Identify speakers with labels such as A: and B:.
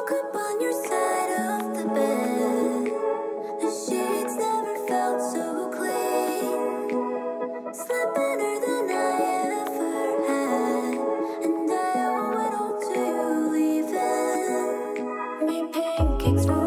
A: woke up on your side of the bed. The sheets never felt so clean. Slept better than I ever had, and I owe it all to you leaving. Made pancakes for